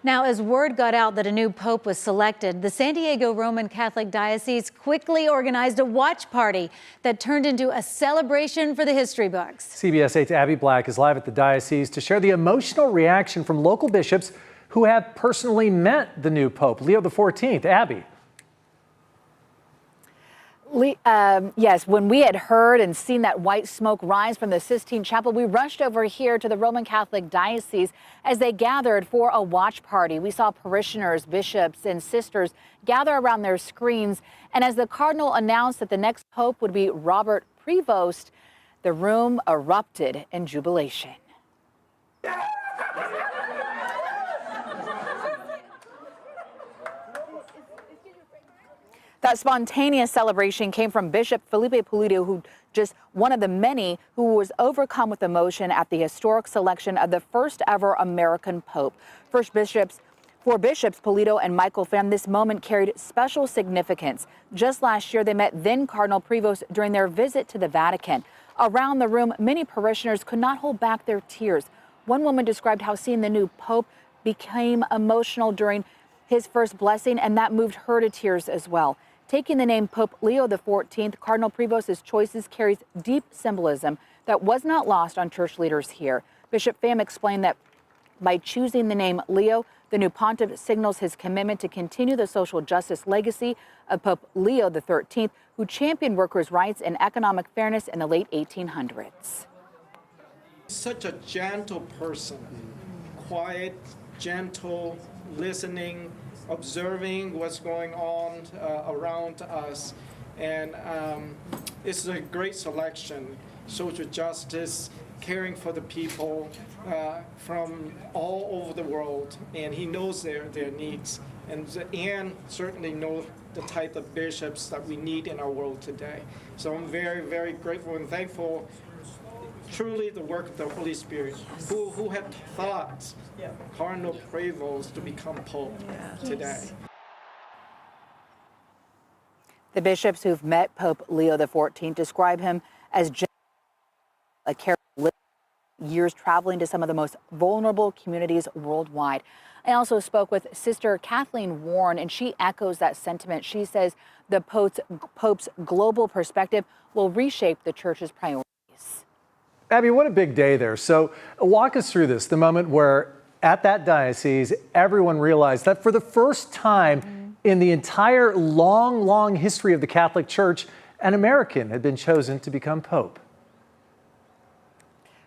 Now, as word got out that a new pope was selected, the San Diego Roman Catholic Diocese quickly organized a watch party that turned into a celebration for the history books. CBS 8's Abby Black is live at the diocese to share the emotional reaction from local bishops who have personally met the new pope, Leo XIV. Abby. Yes, when we had heard and seen that white smoke rise from the Sistine Chapel, we rushed over here to the Roman Catholic Diocese as they gathered for a watch party. We saw parishioners, bishops, and sisters gather around their screens. And as the Cardinal announced that the next pope would be Robert Prevost, the room erupted in jubilation. That spontaneous celebration came from Bishop Felipe Pulido, who just one of the many who was overcome with emotion at the historic selection of the first ever American Pope. For bishops, Pulido and Michael found this moment carried special significance. Just last year, they met then Cardinal Prevost during their visit to the Vatican. Around the room, many parishioners could not hold back their tears. One woman described how seeing the new Pope became emotional during his first blessing, and that moved her to tears as well. Taking the name Pope Leo XIV, Cardinal Prevost's choices carries deep symbolism that was not lost on church leaders here. Bishop Pham explained that by choosing the name Leo, the new pontiff signals his commitment to continue the social justice legacy of Pope Leo XIII, who championed workers' rights and economic fairness in the late 1800s. Such a gentle person, quiet, gentle, listening, observing what's going on around us, and it's a great selection. Social justice, caring for the people from all over the world, and he knows their needs, and certainly knows the type of bishops that we need in our world today. So I'm very, very grateful and thankful. Truly the work of the Holy Spirit, who had thought Cardinal Prevost to become Pope today. The bishops who've met Pope Leo XIV describe him as a caring, years traveling to some of the most vulnerable communities worldwide. I also spoke with Sister Kathleen Warren, and she echoes that sentiment. She says the Pope's global perspective will reshape the Church's priorities. Abby, what a big day there. So walk us through this, the moment where at that diocese, everyone realized that for the first time in the entire long history of the Catholic Church, an American had been chosen to become Pope.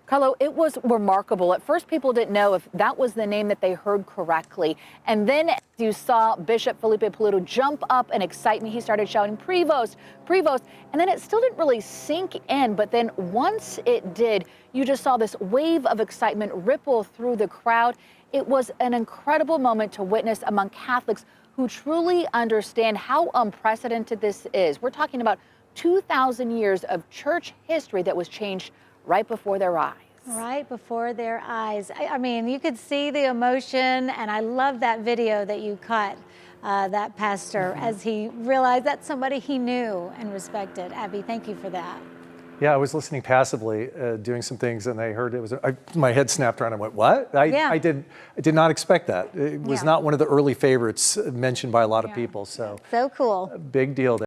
Carlo, it was remarkable. At first, people didn't know if that was the name that they heard correctly. And then you saw Bishop Felipe Pulido jump up in excitement. He started shouting, Prevost, Prevost. And then it still didn't really sink in. But then once it did, you just saw this wave of excitement ripple through the crowd. It was an incredible moment to witness among Catholics who truly understand how unprecedented this is. We're talking about 2,000 years of church history that was changed right before their eyes. Right before their eyes. I mean, you could see the emotion, and I love that video that you caught that pastor as he realized that's somebody he knew and respected. Abby, thank you for that. Yeah, I was listening passively, doing some things, and I heard it was, my head snapped around. I went, what? I did not expect that. It was not one of the early favorites mentioned by a lot of people. So cool. Big deal there.